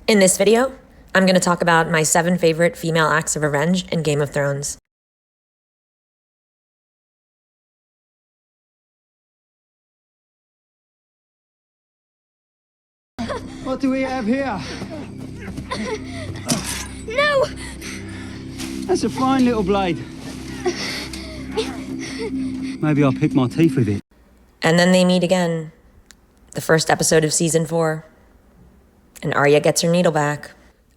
In this video, I'm going to talk about my 7 favorite female acts of revenge in Game of Thrones. What do we have here? No! That's a fine little blade. Maybe I'll pick my teeth with it. And then they meet again. The first episode of season 4. And Arya gets her needle back.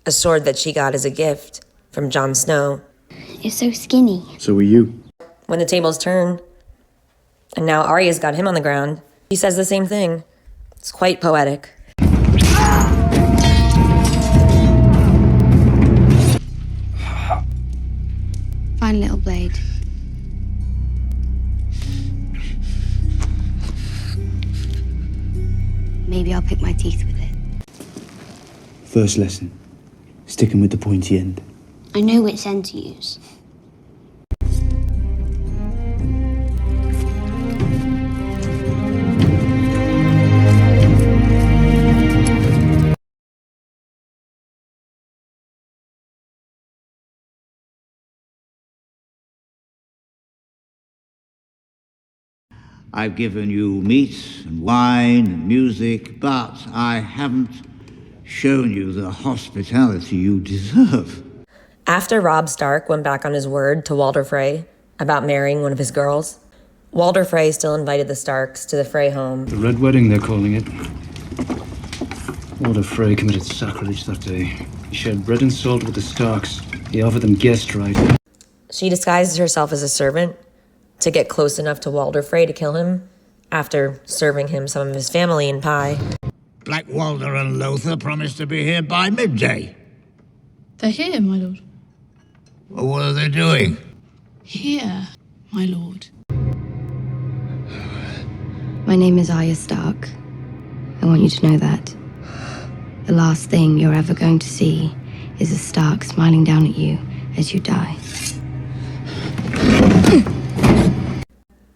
A sword that she got as a gift from Jon Snow. You're so skinny. So are you. When the tables turn, and now Arya's got him on the ground, he says the same thing. It's quite poetic. Fine little blade. Maybe I'll pick my teeth with it. First lesson. Sticking with the pointy end. I know which end to use. I've given you meat and wine and music, but I haven't shown you the hospitality you deserve. After Robb Stark went back on his word to Walder Frey about marrying one of his girls, Walder Frey still invited the Starks to the Frey home. The Red Wedding, they're calling it. Walder Frey committed sacrilege that day. He shared bread and salt with the Starks. He offered them guest right. She disguises herself as a servant to get close enough to Walder Frey to kill him after serving him some of his family in pie. Black Walder and Lothar promised to be here by midday. They're here, my lord. Well, what are they doing? Here, my lord. My name is Arya Stark. I want you to know that. The last thing you're ever going to see is a Stark smiling down at you as you die.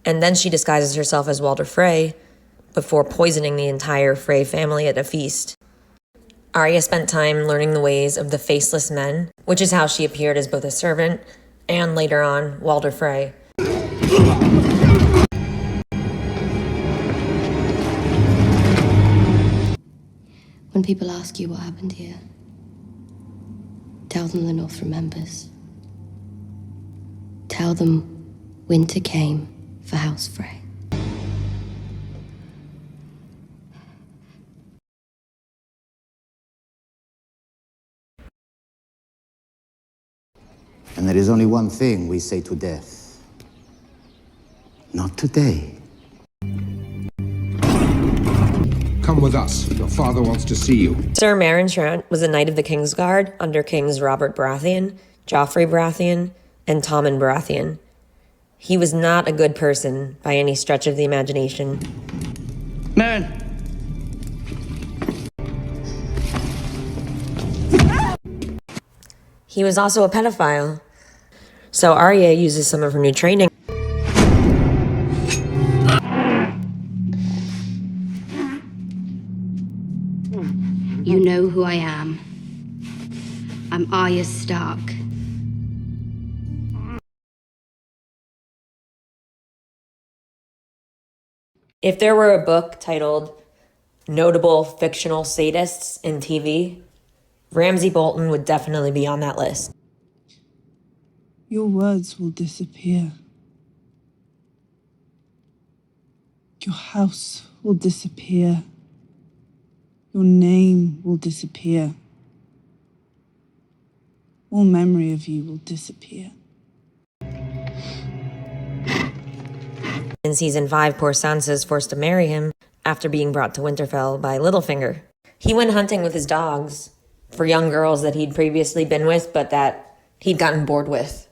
And then she disguises herself as Walder Frey before poisoning the entire Frey family at a feast. Arya spent time learning the ways of the Faceless Men, which is how she appeared as both a servant and later on Walder Frey. When people ask you what happened here, tell them the North remembers. Tell them winter came for House Frey. And there is only one thing we say to death. Not today. Come with us. Your father wants to see you. Sir Meryn Trant was a knight of the King's Guard under Kings Robert Baratheon, Joffrey Baratheon, and Tommen Baratheon. He was not a good person by any stretch of the imagination. Meryn! He was also a pedophile. So Arya uses some of her new training. You know who I am. I'm Arya Stark. If there were a book titled Notable Fictional Sadists in TV, Ramsay Bolton would definitely be on that list. Your words will disappear. Your house will disappear. Your name will disappear. All memory of you will disappear. In season 5, poor Sansa is forced to marry him after being brought to Winterfell by Littlefinger. He went hunting with his dogs for young girls that he'd previously been with, but that he'd gotten bored with.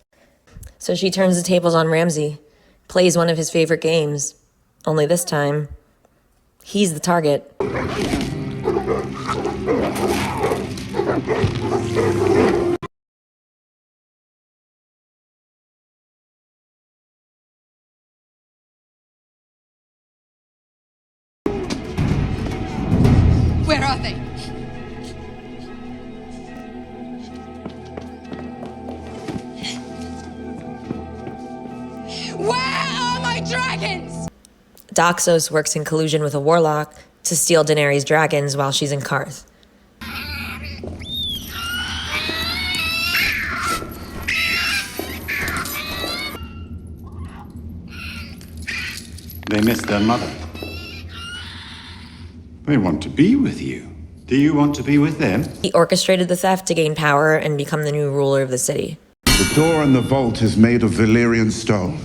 So she turns the tables on Ramsay, plays one of his favorite games, only this time, he's the target. Where are they? dragons! Daxos works in collusion with a warlock to steal Daenerys' dragons while she's in Qarth. They miss their mother. They want to be with you. Do you want to be with them? He orchestrated the theft to gain power and become the new ruler of the city. The door in the vault is made of Valyrian stone.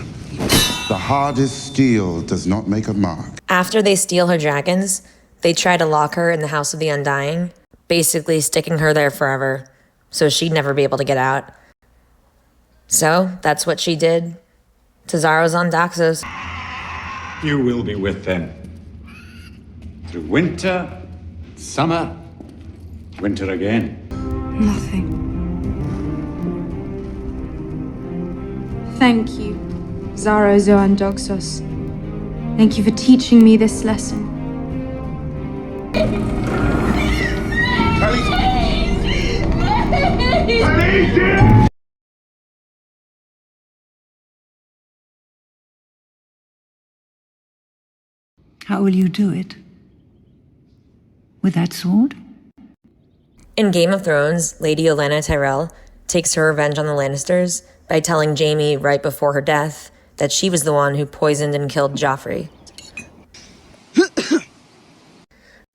The hardest steel does not make a mark. After they steal her dragons, they try to lock her in the House of the Undying, basically sticking her there forever, so she'd never be able to get out. So, that's what she did to Zarozon Daxos. You will be with them. Through winter, summer, winter again. Nothing. Thank you, Zarozon Daxos. Thank you for teaching me this lesson. How will you do it? With that sword? In Game of Thrones, Lady Olenna Tyrell takes her revenge on the Lannisters by telling Jaime right before her death that she was the one who poisoned and killed Joffrey.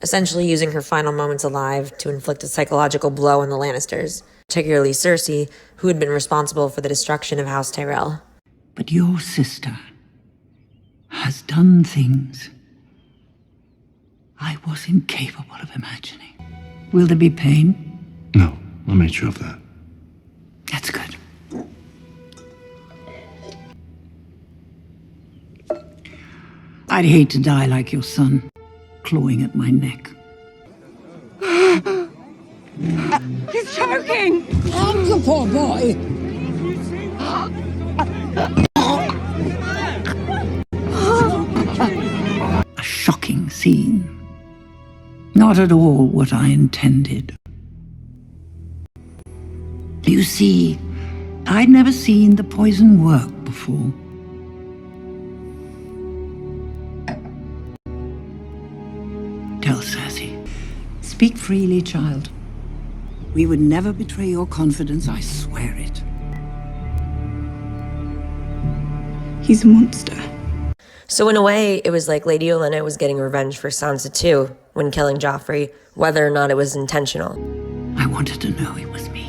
Essentially using her final moments alive to inflict a psychological blow on the Lannisters, particularly Cersei, who had been responsible for the destruction of House Tyrell. But your sister has done things I was incapable of imagining. Will there be pain? No, I made sure of that. That's good. I'd hate to die like your son, clawing at my neck. He's choking! Oh, the poor boy! A shocking scene. Not at all what I intended. You see, I'd never seen the poison work before. Tell Cersei. Speak freely, child. We would never betray your confidence, I swear it. He's a monster. So in a way, it was like Lady Olenna was getting revenge for Sansa too, when killing Joffrey, whether or not it was intentional. I wanted to know it was me.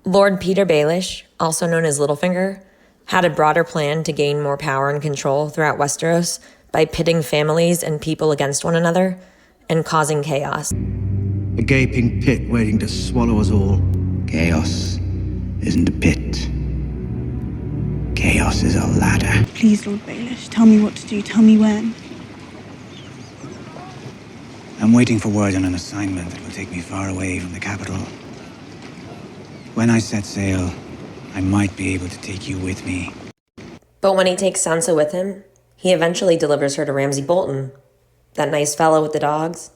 Lord Peter Baelish, also known as Littlefinger, had a broader plan to gain more power and control throughout Westeros by pitting families and people against one another and causing chaos. A gaping pit waiting to swallow us all. Chaos isn't a pit. Chaos is a ladder. Please, Lord Baelish, tell me what to do. Tell me when. I'm waiting for word on an assignment that will take me far away from the capital. When I set sail, I might be able to take you with me. But when he takes Sansa with him, he eventually delivers her to Ramsay Bolton, that nice fellow with the dogs.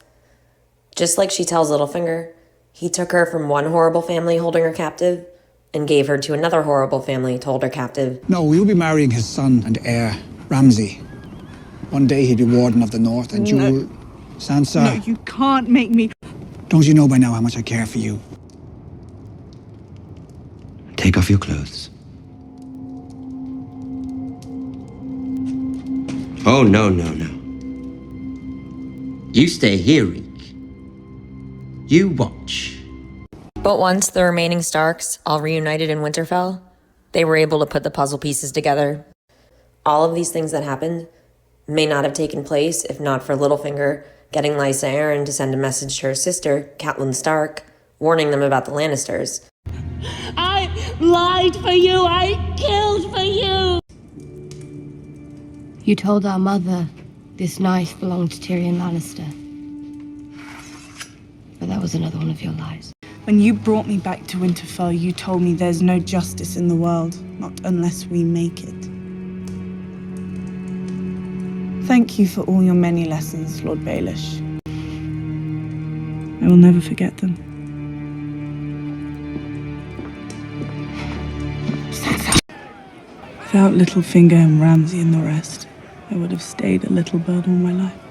Just like she tells Littlefinger, he took her from one horrible family holding her captive and gave her to another horrible family to hold her captive. No, you'll be marrying his son and heir, Ramsay. One day he'll be Warden of the North, and you'll... Sansa... No, you can't make me... Don't you know by now how much I care for you? Take off your clothes. Oh, no. You stay here, Reek. You watch. But once the remaining Starks all reunited in Winterfell, they were able to put the puzzle pieces together. All of these things that happened may not have taken place if not for Littlefinger getting Lysa Arryn to send a message to her sister, Catelyn Stark, warning them about the Lannisters. I lied for you! I killed for you! You told our mother this knife belonged to Tyrion Lannister. But that was another one of your lies. When you brought me back to Winterfell, you told me there's no justice in the world, not unless we make it. Thank you for all your many lessons, Lord Baelish. will never forget them. Without Littlefinger and Ramsay and the rest, I would have stayed a little bird all my life.